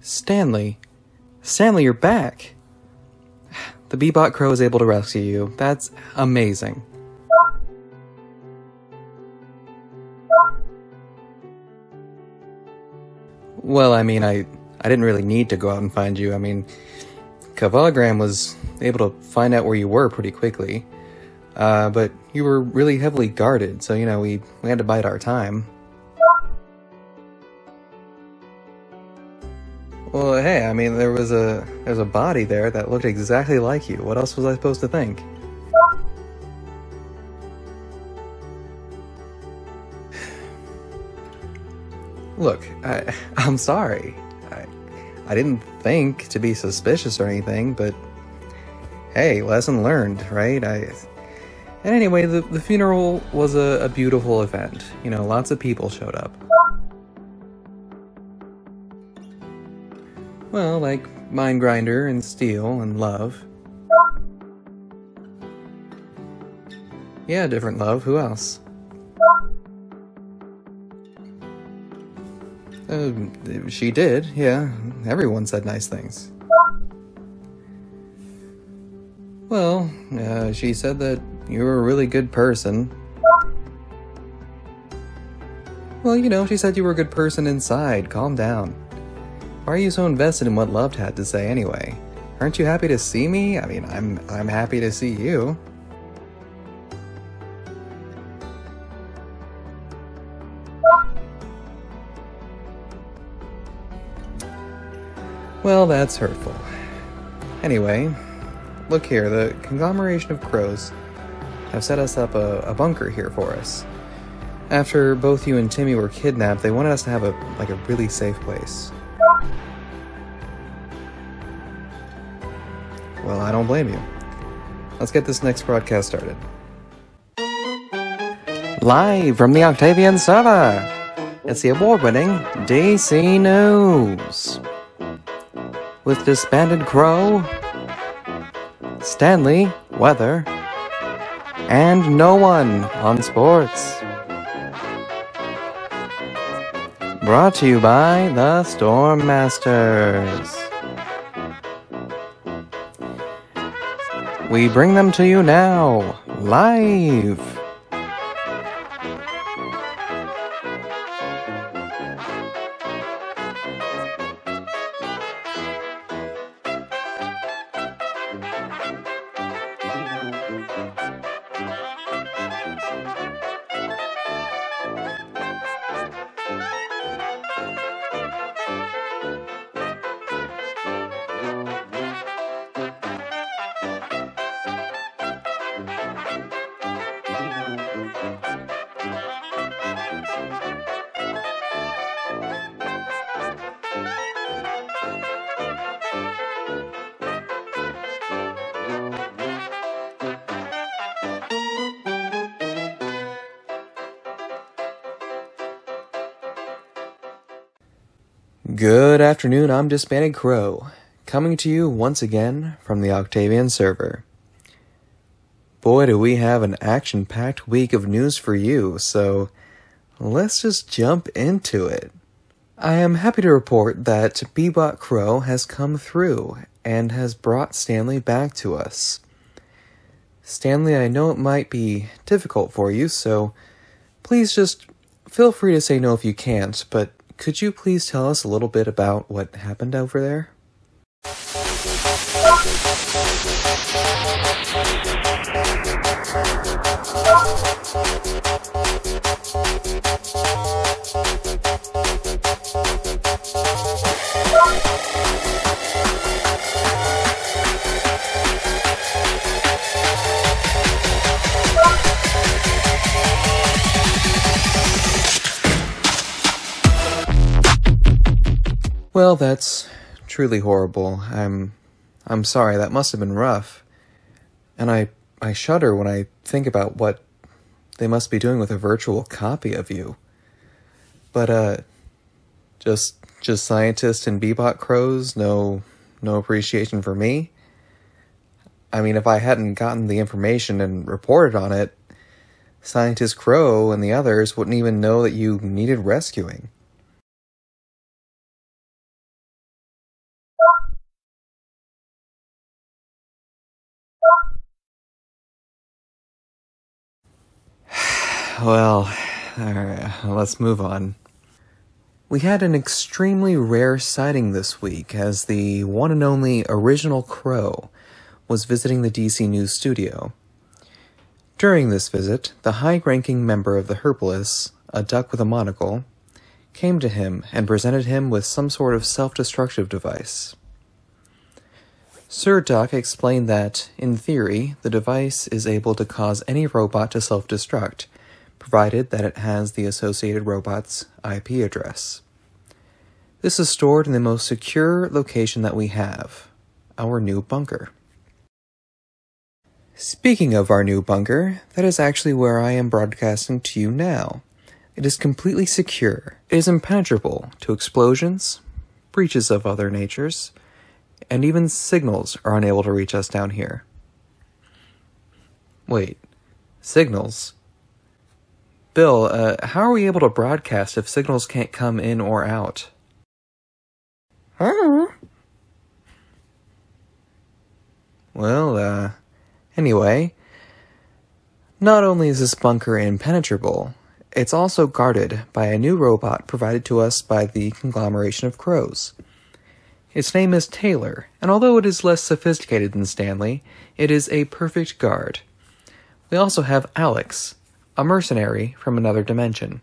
Stanley. Stanley, you're back! The Bebop Crow is able to rescue you. That's amazing. Well, I mean, I didn't really need to go out and find you. I mean, Cavallogram was able to find out where you were pretty quickly. But you were really heavily guarded, so, you know, we had to bide our time. Well, hey, I mean, there's a body there that looked exactly like you. What else was I supposed to think? Look, I'm sorry. I didn't think to be suspicious or anything, but hey, lesson learned, right? And anyway, the funeral was a beautiful event. You know, lots of people showed up. Well, like Mindgrinder and Steel and Love. Yeah, different Love. Who else? She did, yeah. Everyone said nice things. Well, she said that you were a really good person. Well, you know, she said you were a good person inside. Calm down. Why are you so invested in what Love had to say anyway? Aren't you happy to see me? I mean, I'm happy to see you. Well, that's hurtful. Anyway, look here, the conglomeration of crows have set us up a bunker here for us. After both you and Timmy were kidnapped, they wanted us to have a really safe place. Well, I don't blame you. Let's get this next broadcast started. Live from the Octavian server, it's the award-winning DC News. With disbanded Crow, Stanley, weather, and no one on sports. Brought to you by the Storm Masters. We bring them to you now, live. Good afternoon, I'm Disbanded Crow, coming to you once again from the Octavian server. Boy, do we have an action-packed week of news for you, so let's just jump into it. I am happy to report that Bebop Crow has come through and has brought Stanley back to us. Stanley, I know it might be difficult for you, so please just feel free to say no if you can't, but could you please tell us a little bit about what happened over there? Well, that's truly horrible. I'm sorry, that must have been rough. And I shudder when I think about what they must be doing with a virtual copy of you. But, just scientists and Bebop Crows, no appreciation for me? I mean, if I hadn't gotten the information and reported on it, Scientist Crow and the others wouldn't even know that you needed rescuing. Well, alright, let's move on. We had an extremely rare sighting this week as the one and only original Crow was visiting the DC News studio. During this visit, the high-ranking member of the Herbalist, a duck with a monocle, came to him and presented him with some sort of self-destructive device. Sir Duck explained that, in theory, the device is able to cause any robot to self-destruct, provided that it has the associated robot's IP address. This is stored in the most secure location that we have, our new bunker. Speaking of our new bunker, that is actually where I am broadcasting to you now. It is completely secure. It is impenetrable to explosions, breaches of other natures, and even signals are unable to reach us down here. Wait, signals? Bill, how are we able to broadcast if signals can't come in or out? Well, anyway, not only is this bunker impenetrable, it's also guarded by a new robot provided to us by the conglomeration of crows. Its name is Taylor, and although it is less sophisticated than Stanley, it is a perfect guard. We also have Alex, a mercenary from another dimension.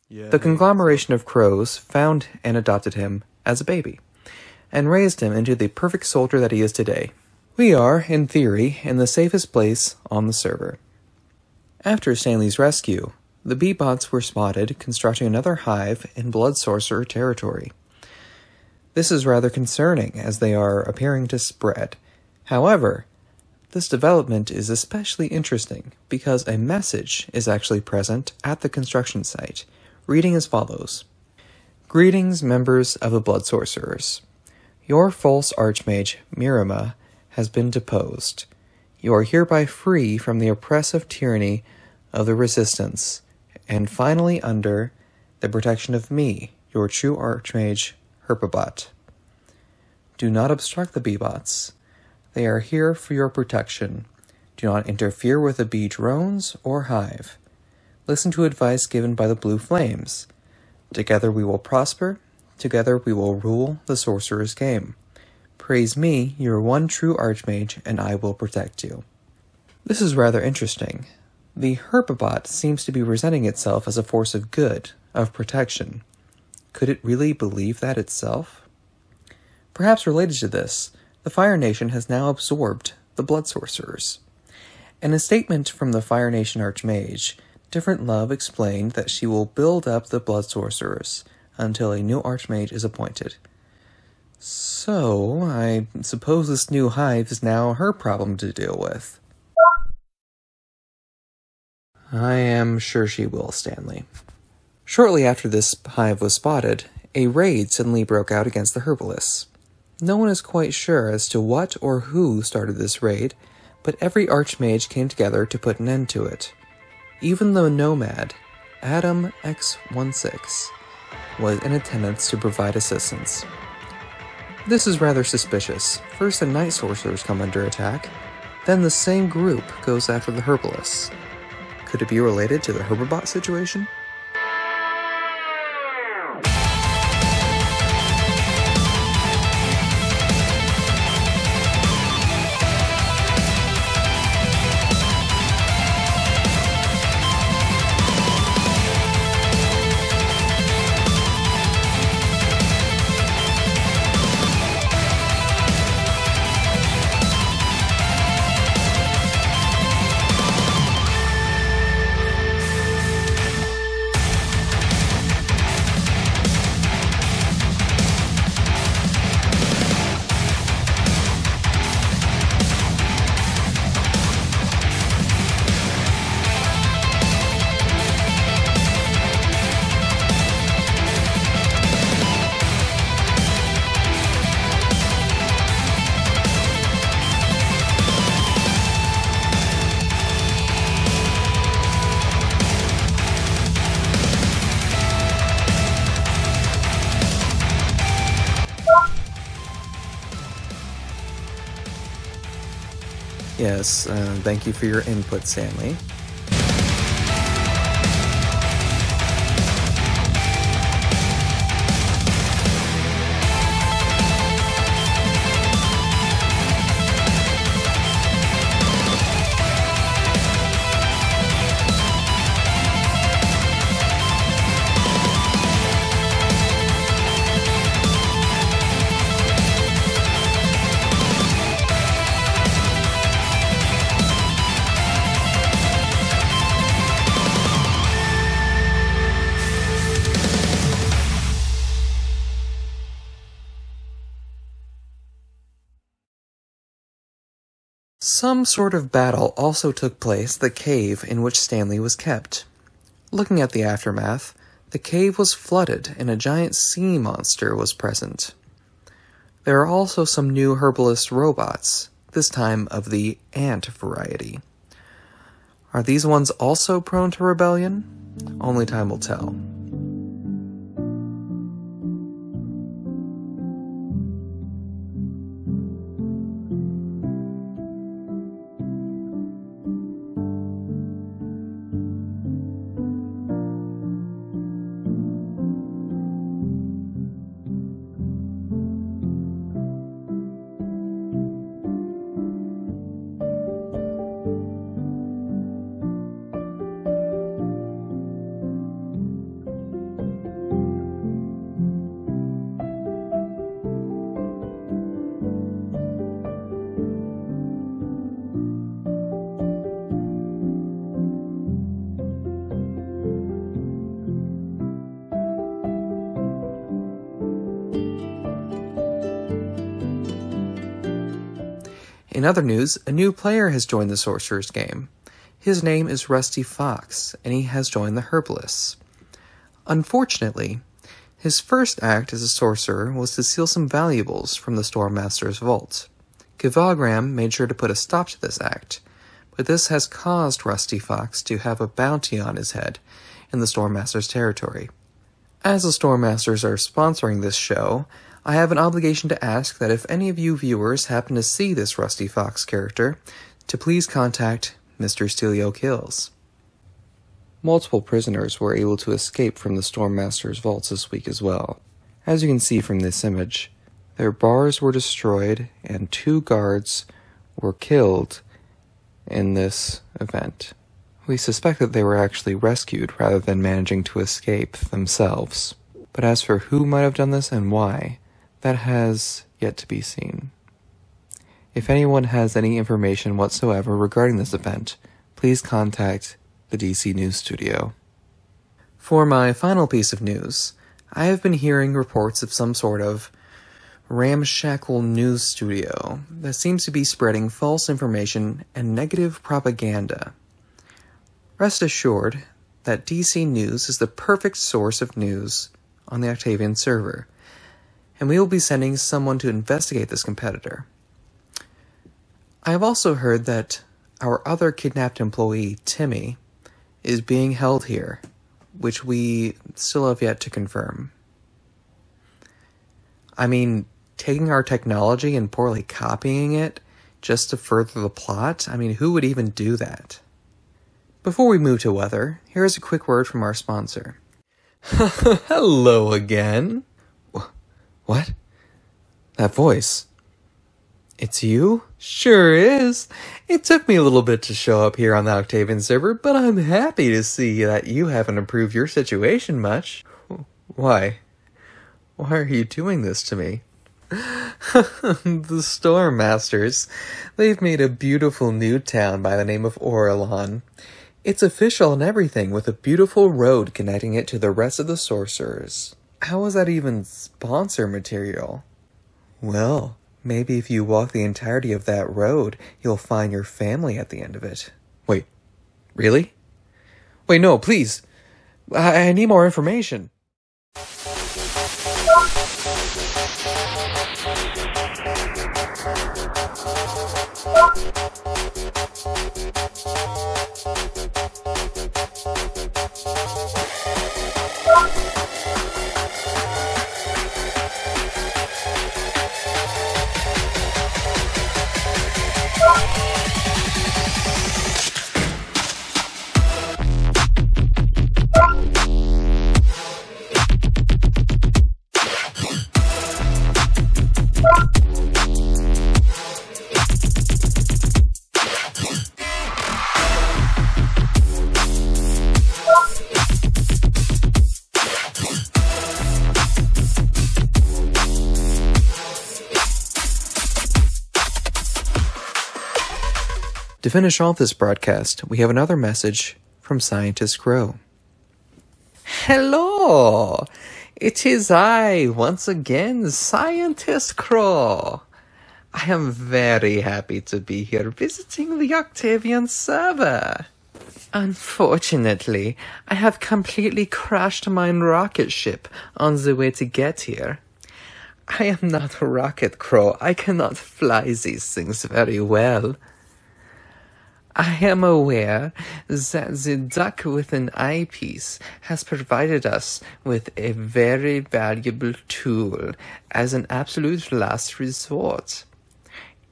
The conglomeration of crows found and adopted him as a baby, and raised him into the perfect soldier that he is today. We are, in theory, in the safest place on the server. After Stanley's rescue, the bee-bots were spotted constructing another hive in Blood Sorcerer territory. This is rather concerning, as they are appearing to spread. However, this development is especially interesting because a message is actually present at the construction site, reading as follows. Greetings, members of the Blood Sorcerers. Your false archmage, Mirama, has been deposed. You are hereby free from the oppressive tyranny of the Resistance, and finally under the protection of me, your true archmage, Herpabot. Do not obstruct the bee-bots. They are here for your protection. Do not interfere with the bee drones or hive. Listen to advice given by the blue flames. Together we will prosper. Together we will rule the sorcerer's game. Praise me, your one true archmage, and I will protect you. This is rather interesting. The Herpabot seems to be presenting itself as a force of good, of protection. Could it really believe that itself? Perhaps related to this, the Fire Nation has now absorbed the Blood Sorcerers. In a statement from the Fire Nation Archmage, Different Love explained that she will build up the Blood Sorcerers until a new Archmage is appointed. So, I suppose this new hive is now her problem to deal with. I am sure she will, Stanley. Shortly after this hive was spotted, a raid suddenly broke out against the Herbalists. No one is quite sure as to what or who started this raid, but every Archmage came together to put an end to it. Even the Nomad, Adam X16, was in attendance to provide assistance. This is rather suspicious. First the Night Sorcerers come under attack, then the same group goes after the Herbalists. Could it be related to the Herbabot situation? Yes, thank you for your input, Stanley. Some sort of battle also took place at the cave in which Stanley was kept. Looking at the aftermath, the cave was flooded and a giant sea monster was present. There are also some new herbalist robots, this time of the ant variety. Are these ones also prone to rebellion? Only time will tell. In other news, a new player has joined the Sorcerer's game. His name is Rusty Fox, and he has joined the Herbalists. Unfortunately, his first act as a sorcerer was to steal some valuables from the Storm Master's vault. Kivogram made sure to put a stop to this act, but this has caused Rusty Fox to have a bounty on his head in the Storm Master's territory. As the Storm Masters are sponsoring this show, I have an obligation to ask that if any of you viewers happen to see this Rusty Fox character, to please contact Mr. Steelio Kills. Multiple prisoners were able to escape from the Storm Master's vaults this week as well. As you can see from this image, their bars were destroyed and 2 guards were killed in this event. We suspect that they were actually rescued rather than managing to escape themselves. But as for who might have done this and why, that has yet to be seen. If anyone has any information whatsoever regarding this event, please contact the DC News Studio. For my final piece of news, I have been hearing reports of some sort of ramshackle news studio that seems to be spreading false information and negative propaganda. Rest assured that DC News is the perfect source of news on the Octavian server, and we will be sending someone to investigate this competitor. I have also heard that our other kidnapped employee, Timmy, is being held here, which we still have yet to confirm. I mean, taking our technology and poorly copying it just to further the plot? I mean, who would even do that? Before we move to weather, here is a quick word from our sponsor. Hello again. What? That voice. It's you? Sure is. It took me a little bit to show up here on the Octavian server, but I'm happy to see that you haven't improved your situation much. Why? Why are you doing this to me? The Storm Masters. They've made a beautiful new town by the name of Orelon. It's official and everything, with a beautiful road connecting it to the rest of the sorcerers. How is that even sponsor material? Well, maybe if you walk the entirety of that road, you'll find your family at the end of it. Wait, really? Wait, no, please. I need more information. To finish off this broadcast, we have another message from Scientist Crow. Hello! It is I, once again, Scientist Crow. I am very happy to be here visiting the Octavian server. Unfortunately, I have completely crashed my rocket ship on the way to get here. I am not a rocket crow. I cannot fly these things very well. I am aware that the duck with an eyepiece has provided us with a very valuable tool as an absolute last resort.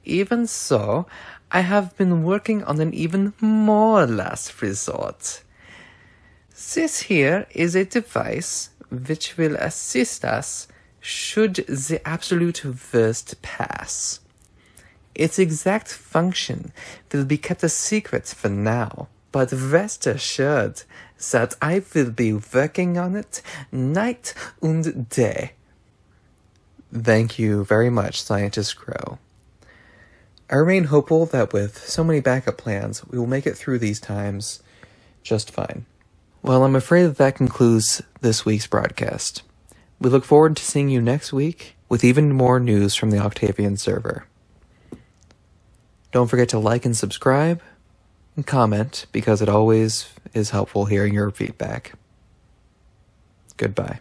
Even so, I have been working on an even more last resort. This here is a device which will assist us should the absolute worst pass. Its exact function will be kept a secret for now, but rest assured that I will be working on it night and day. Thank you very much, Scientist Crow. I remain hopeful that with so many backup plans, we will make it through these times just fine. Well, I'm afraid that concludes this week's broadcast. We look forward to seeing you next week with even more news from the Octavian server. Don't forget to like and subscribe and comment because it always is helpful hearing your feedback. Goodbye.